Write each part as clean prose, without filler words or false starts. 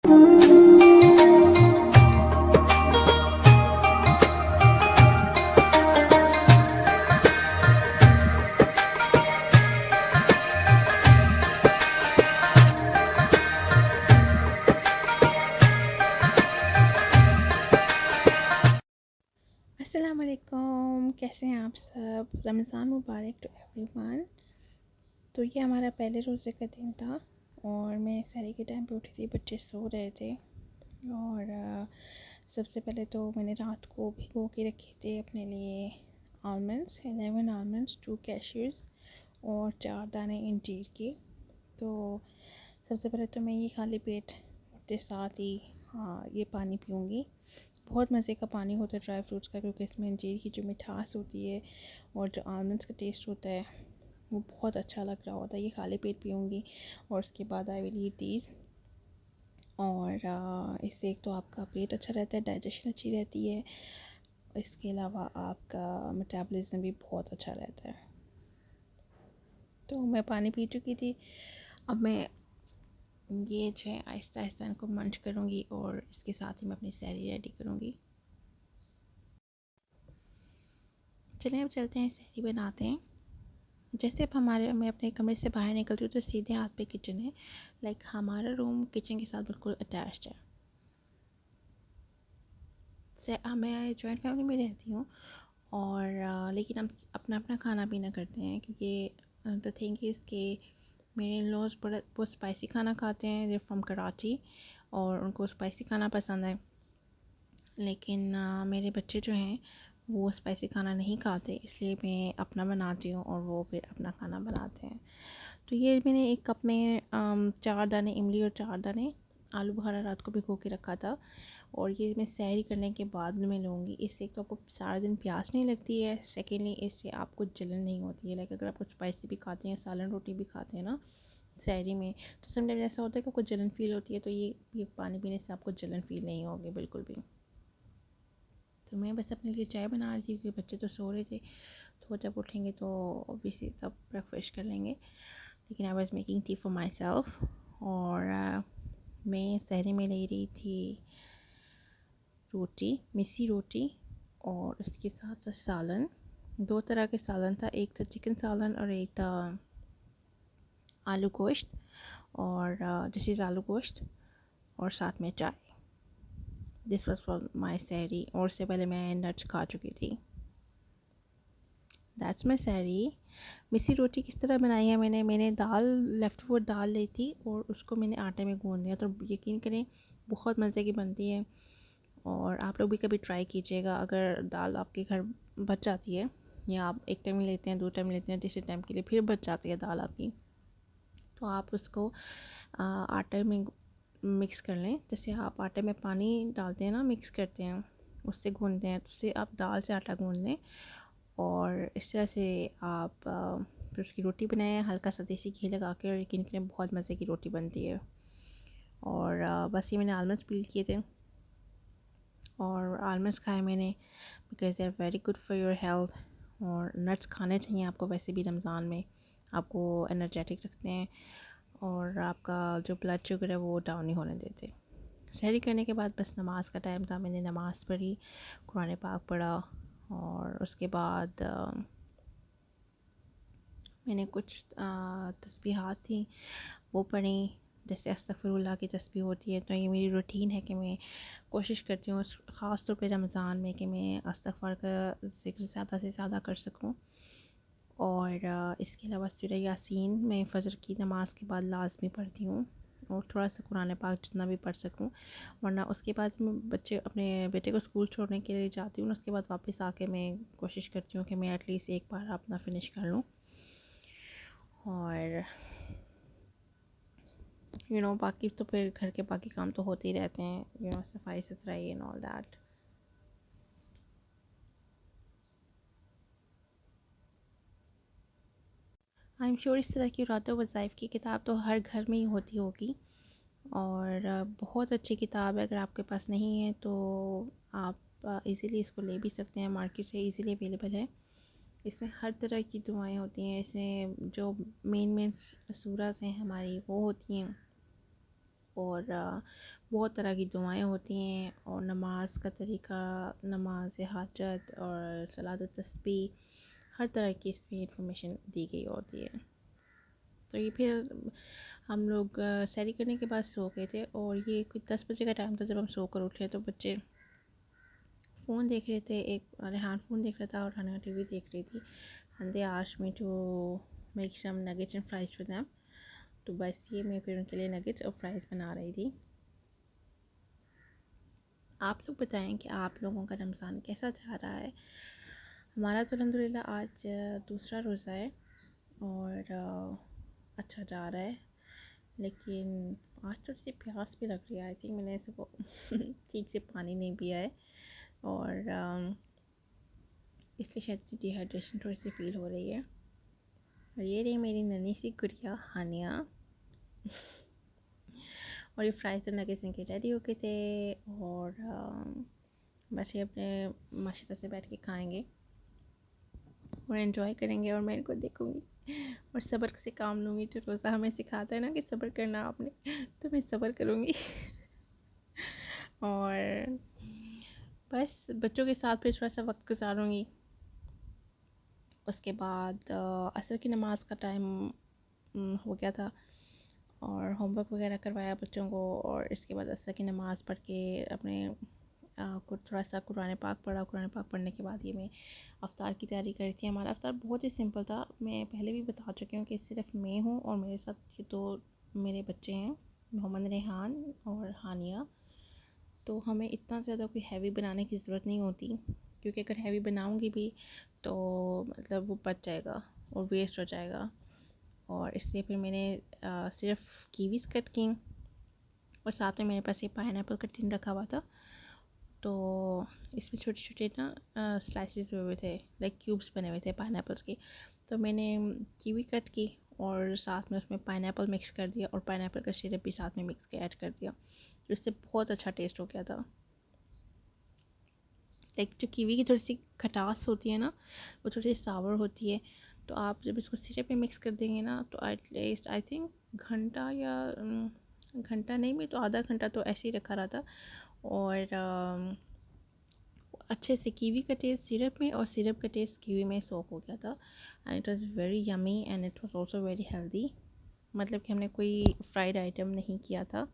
अस्सलाम वालेकुम, कैसे हैं आप सब। रमज़ान मुबारक टू एवरीवन। तो ये हमारा पहले रोज़े का दिन था और मैं सहरी के टाइम पे उठी थी, बच्चे सो रहे थे। और सबसे पहले तो मैंने रात को भिगो के रखे थे अपने लिए आलमंड्स, 11 आलमंड्स, 2 कैश्यूज़ और 4 दाने इंजीर के। तो सबसे पहले तो मैं ये खाली पेट उठते साथ ही ये पानी पीऊँगी। बहुत मज़े का पानी होता है ड्राई फ्रूट्स का, क्योंकि इसमें अंजीर की जो मिठास होती है और जो आलमंड्स का टेस्ट होता है वो बहुत अच्छा लग रहा होता है। ये खाली पेट पीऊँगी और उसके बाद आई विल ईट दीज। और इससे एक तो आपका पेट अच्छा रहता है, डाइजेशन अच्छी रहती है, इसके अलावा आपका मेटाबॉलिज्म भी बहुत अच्छा रहता है। तो मैं पानी पी चुकी थी, अब मैं ये जो है आहिस्ता आहिस्ता इनको मंच करूँगी और इसके साथ ही मैं अपनी सहरी रेडी करूँगी। चलिए अब चलते हैं, सहरी बनाते हैं। जैसे अब मैं अपने कमरे से बाहर निकलती हूँ तो सीधे हाथ पे किचन है। लाइक हमारा रूम किचन के साथ बिल्कुल अटैच्ड है। मैं जॉइंट फैमिली में रहती हूँ और लेकिन हम अपना अपना खाना पीना करते हैं, क्योंकि द थिंग इज़ कि मेरे इन लॉज बहुत स्पाइसी खाना खाते हैं। दे फ्रॉम कराची और उनको स्पाइसी खाना पसंद है। लेकिन मेरे बच्चे जो हैं वो स्पाइसी खाना नहीं खाते, इसलिए मैं अपना बनाती हूँ और वो फिर अपना खाना बनाते हैं। तो ये मैंने एक कप में 4 दाने इमली और 4 दाने आलू बुखारा रात को भिगो के रखा था, और ये मैं सहरी करने के बाद में लूँगी। इससे एक तो आपको सारा दिन प्यास नहीं लगती है, सेकेंडली इससे आपको जलन नहीं होती है। लाइक अगर आप कुछ स्पाइसी भी खाते हैं, सालन रोटी भी खाते हैं ना सहरी में, तो समटाइम ऐसा होता है कि आपको जलन फ़ील होती है। तो ये पानी पीने से आपको जलन फ़ील नहीं होगी बिल्कुल भी। तो मैं बस अपने लिए चाय बना रही थी, क्योंकि बच्चे तो सो रहे थे, तो जब उठेंगे तो ऑब्वियसली सब ब्रेकफास्ट कर लेंगे। लेकिन I was making tea for my self. और मैं सहरी में ले रही थी रोटी, मिसी रोटी, और उसके साथ सालन। 2 तरह के सालन था, एक था चिकन सालन और एक था आलू गोश्त। और दिस इज़ आलू गोश्त और साथ में चाय। दिस वॉज फॉर माई सहरी। और उससे पहले मैं नट्स खा चुकी थी। दैट्स माई सहरी। मिसी रोटी किस तरह बनाई है मैंने दाल, लेफ़्ट ओवर दाल ली थी और उसको मैंने आटे में गूँध दिया। तो यकीन करें बहुत मज़े की बनती है, और आप लोग भी कभी ट्राई कीजिएगा। अगर दाल आपके घर बच जाती है, या आप एक टाइम लेते हैं, 2 टाइम लेते हैं, तीसरे टाइम के लिए फिर बच जाती है दाल आपकी, तो आप उसको आटे में मिक्स कर लें। जैसे आप आटे में पानी डालते हैं ना, मिक्स करते हैं, उससे गूँधते हैं, तो उससे आप दाल से आटा गूँध लें। और इस तरह से आप फिर उसकी रोटी बनाएं हल्का सा देसी घी लगा के, और यकीन करें बहुत मज़े की रोटी बनती है। और बस ये मैंने आलमंड्स पील किए थे और आलमंड्स खाए मैंने, because they are very good for your health. और नट्स खाने चाहिए आपको, वैसे भी रमज़ान में आपको एनर्जेटिक रखते हैं और आपका जो ब्लड शुगर है वो डाउन नहीं होने देते। सहरी करने के बाद बस नमाज का टाइम था, मैंने नमाज़ पढ़ी, कुरान पाक पढ़ा, और उसके बाद मैंने कुछ तस्बीहात थी वो पढ़ी। जैसे अस्तगफिरुल्लाह की तस्बीह होती है, तो ये मेरी रूटीन है कि मैं कोशिश करती हूँ ख़ास तौर पे रमज़ान में कि मैं इस्तग़फ़ार का ज़िक्र ज़्यादा से ज़्यादा कर सकूँ। और इसके अलावा सूरह यासीन मैं फ़जर की नमाज़ के बाद लाज़मी पढ़ती हूँ, और थोड़ा सा कुरान पाक जितना भी पढ़ सकूँ। वरना उसके बाद मैं अपने बेटे को स्कूल छोड़ने के लिए जाती हूँ, उसके बाद वापस आके मैं कोशिश करती हूँ कि मैं एटलीस्ट एक बार अपना फ़िनिश कर लूँ। और बाकी तो फिर घर के बाकी काम तो होते ही रहते हैं, सफाई सुथराई and all that. I am sure इस तरह की रात वज़ाइफ़ की किताब तो हर घर में ही होती होगी, और बहुत अच्छी किताब है। अगर आपके पास नहीं है तो आप इजीली इसको ले भी सकते हैं, मार्केट से इजीली अवेलेबल है। इसमें हर तरह की दुआएं होती हैं, इसमें जो मेन सूरत हैं हमारी वो होती हैं, और बहुत तरह की दुआएं होती हैं और नमाज का तरीका, नमाज हाजत और सलात तस्बीह, हर तरह की इसमें इंफॉर्मेशन दी गई होती है। तो ये फिर हम लोग सैरी करने के बाद सो गए थे और ये कुछ 10 बजे का टाइम था जब हम सो कर उठे। तो बच्चे फ़ोन देख रहे थे, एक रेहान फ़ोन देख रहा था और हाना टीवी देख रही थी। And they asked me to make some nuggets and fries with them. तो बस ये मैं फिर उनके लिए नगेट्स और फ्राइज़ बना रही थी। आप लोग बताएं कि आप लोगों का रमज़ान कैसा जा रहा है। हमारा तो अल्हम्दुलिल्लाह आज दूसरा रोज़ा है और अच्छा जा रहा है, लेकिन आज थोड़ी सी प्यास भी लग रही है। आई थिंक मैंने सुबह ठीक से पानी नहीं पिया है और इसलिए शायद डिहाइड्रेशन थोड़ी सी फील हो रही है। और ये रही मेरी नन्ही सी गुड़िया हानिया और ये फ्राइज़ और नगेट्स इनके रेडी हो गए थे और बस ये अपने माशाल्लाह से बैठ के खाएंगे और एंजॉय करेंगे और मैं इनको देखूँगी और सब्र से काम लूँगी। जो रोज़ा हमें सिखाता है ना कि सब्र करना आपने, तो मैं सब्र करूँगी और बस बच्चों के साथ फिर थोड़ा सा वक्त गुजारूँगी। उसके बाद असर की नमाज का टाइम हो गया था और होमवर्क वगैरह करवाया बच्चों को और इसके बाद असर की नमाज़ पढ़ के अपने को थोड़ा सा कुरान पाक पढ़ा। कुरान पाक पढ़ने के बाद ये मैं अफ्तार की तैयारी कर रही थी। हमारा अफ्तार बहुत ही सिंपल था। मैं पहले भी बता चुकी हूँ कि सिर्फ मैं हूँ और मेरे साथ ये 2 मेरे बच्चे हैं, मोहम्मद रेहान और हानिया। तो हमें इतना ज़्यादा कोई हैवी बनाने की ज़रूरत नहीं होती, क्योंकि अगर हैवी बनाऊँगी भी तो मतलब वो बच जाएगा और वेस्ट हो जाएगा। और इसलिए फिर मैंने सिर्फ कीवीज़ कट की और साथ में मेरे पास ये पाइनएप्पल का टिन रखा हुआ था। तो इसमें छोटे छोटे ना स्लाइसेस हुए हुए थे, लाइक क्यूब्स बने हुए थे पाइनएप्पल्स के। तो मैंने कीवी कट की और साथ में उसमें पाइनएप्पल मिक्स कर दिया और पाइनएप्पल का सिरप भी साथ में मिक्स के ऐड कर दिया। तो इससे बहुत अच्छा टेस्ट हो गया था। लाइक जो कीवी की थोड़ी सी खटास होती है ना, वो थोड़ी सी सावर होती है। तो आप जब इसको सिरप में मिक्स कर देंगे ना, तो एटलीस्ट आई थिंक घंटा या घंटा नहीं, मैं तो आधा घंटा तो ऐसे ही रखा रहा था और अच्छे से कीवी का टेस्ट सिरप में और सिरप का टेस्ट कीवी में सोक हो गया था। And it was very yummy and it was also very healthy. मतलब कि हमने कोई फ्राइड आइटम नहीं किया था।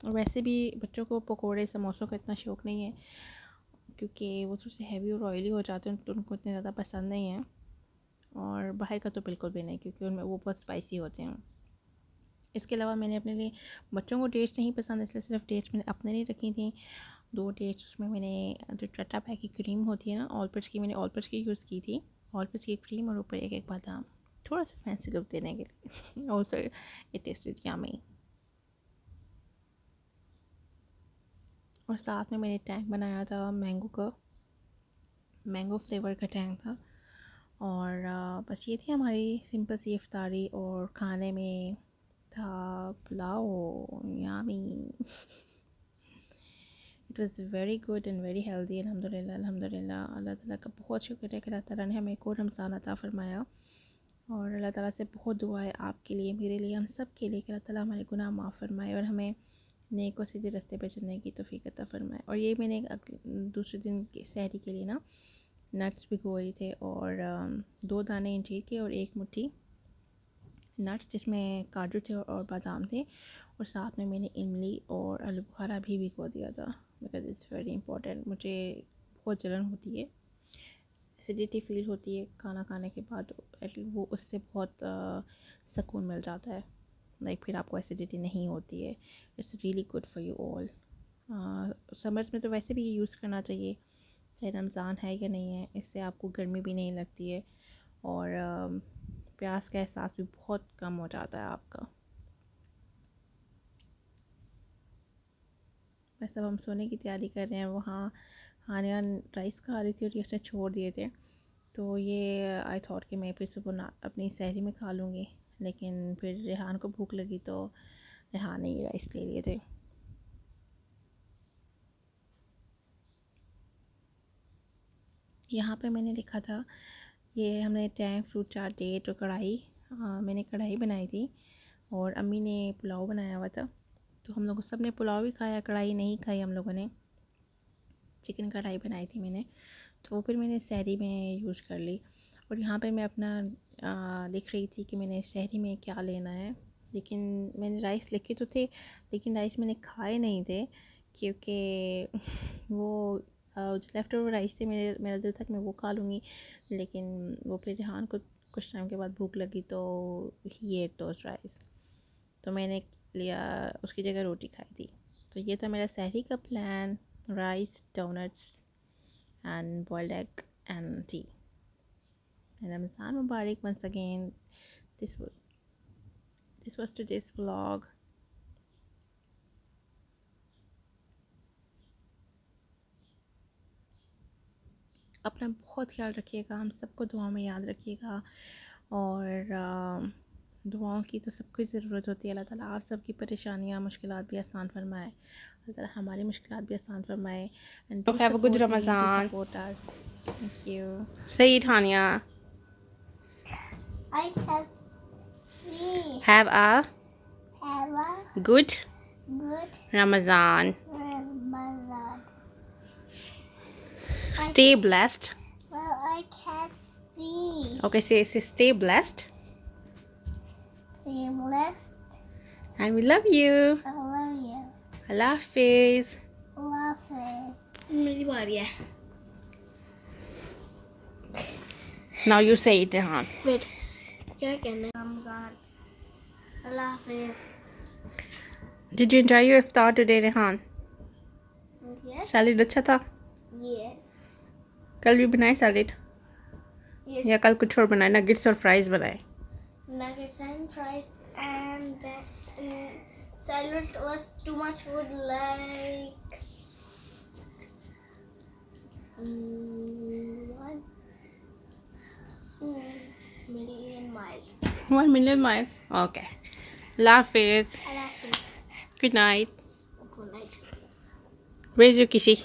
और वैसे भी बच्चों को पकोड़े समोसों का इतना शौक़ नहीं है, क्योंकि वो थोड़े से हैवी और ऑयली हो जाते हैं तो उनको इतने ज़्यादा पसंद नहीं है। और बाहर का तो बिल्कुल भी नहीं, क्योंकि उनमें वो बहुत स्पाइसी होते हैं। इसके अलावा मैंने अपने लिए, बच्चों को डेट्स नहीं पसंद इसलिए सिर्फ डेट्स मैंने अपने लिए रखी थी, 2 डेट्स। उसमें मैंने जो टाटा पैक की क्रीम होती है ना ऑलपर्स की, मैंने ऑलपर्स की यूज़ की थी, ऑलपर्स की क्रीम और ऊपर एक बादाम, थोड़ा सा फैंसी लुक देने के लिए ऑल्सो इट टेस्टेड यम्मी। और साथ में मैंने टैंक बनाया था मैंगो का, मैंगो फ्लेवर का टैंक था। और बस ये थी हमारी सिंपल सी इफ्तारी। और खाने में था pulao, yummy it was very good and very healthy. अल्हम्दुलिल्लाह अल्हम्दुलिल्लाह, अल्लाह ताला का बहुत शुक्र है कि अल्लाह ताला ने हमें एक और रमज़ान अता फ़रमाया। और अल्लाह ताला से बहुत दुआ है आपके लिए, मेरे लिए, हम सब के लिए कि अल्लाह ताला हमारे गुनाह माफ़ फरमाए और हमें नेक और सीधे रास्ते पे चलने की तौफ़ीक अता फ़रमाए। और ये मैंने दूसरे दिन की सहरी के लिए ना नट्स भिगोए थे और 2 दाने इंजीर के और 1 मुट्ठी नट्स जिसमें काजू थे और बादाम थे। और साथ में मैंने इमली और आलू बुखारा भी भिगो दिया था, बिकॉज इट्स वेरी इंपॉर्टेंट। मुझे बहुत जलन होती है, एसिडिटी फील होती है खाना खाने के बाद, वो उससे बहुत सुकून मिल जाता है। लाइक फिर आपको एसिडिटी नहीं होती है। It's really good for you all. Summers में तो वैसे भी ये यूज़ करना चाहिए, चाहे रमज़ान है या नहीं है, इससे आपको गर्मी भी नहीं लगती है और प्यास का एहसास भी बहुत कम हो जाता है आपका। बस अब हम सोने की तैयारी कर रहे हैं। वहाँ हानिया राइस खा रही थी और ये उसने छोड़ दिए थे, तो ये आई थॉट कि मैं फिर सुबह ना अपनी सहरी में खा लूँगी। लेकिन फिर रेहान को भूख लगी तो रेहान ने ये राइस ले लिए थे। यहाँ पे मैंने लिखा था, ये हमने टैंग फ्रूट चाट डेट और कढ़ाई, मैंने कढ़ाई बनाई थी और अम्मी ने पुलाव बनाया हुआ था, तो हम लोग सब ने पुलाव ही खाया, कढ़ाई नहीं खाई हम लोगों ने। चिकन कढ़ाई बनाई थी मैंने, तो वो फिर मैंने सहरी में यूज़ कर ली। और यहाँ पे मैं अपना लिख रही थी कि मैंने सहरी में क्या लेना है, लेकिन मैंने राइस लिखे तो थे, लेकिन राइस मैंने खाए नहीं थे, क्योंकि वो जो लेफ़्ट ओवर राइस थे, मेरा दिल था कि मैं वो खा लूँगी, लेकिन वो फिर रेहान को कुछ टाइम के बाद भूख लगी, तो ही एट दोज़ राइस, तो मैंने लिया उसकी जगह रोटी खाई थी। तो ये था मेरा सहरी का plan, rice, doughnuts and boiled egg and tea. And Ramzan Mubarak once again. This was today's vlog. अपना बहुत ख्याल रखिएगा, हम सबको दुआ में याद रखिएगा, और दुआओं की तो सबको ज़रूरत होती है। अल्लाह ताला आप सबकी परेशानियाँ, मुश्किलात भी आसान फरमाए, अल्लाह ताला हमारी मुश्किलात भी आसान फरमाए। And do Have a good support me, do Ramadan. Support us. Thank you. Say it, Hania. I can see. Have a Have a good good Ramadan. Ramadan. Stay blessed. Well, I can see. Okay, say stay blessed. See, blessed. And we love you. I love you. Allah Hafiz. Love it. मेरी बारी है. Now you say it, Rehan. Wait. क्या कहना है? रमजान. अल्लाह हाफिज. Did you enjoy your iftar today, Rehan? Yes. Salad अच्छा था? Yes. कल भी बनाए सैलेड? Yes. या कल कुछ और बनाए, नगेट्स और फ्राइज बनाए? Nuggets and fries and that salad was too much food, like 1 million miles. 1 million miles. Okay. Allah Hafiz. Allah Hafiz. Good night. Good night. Where's your kissy?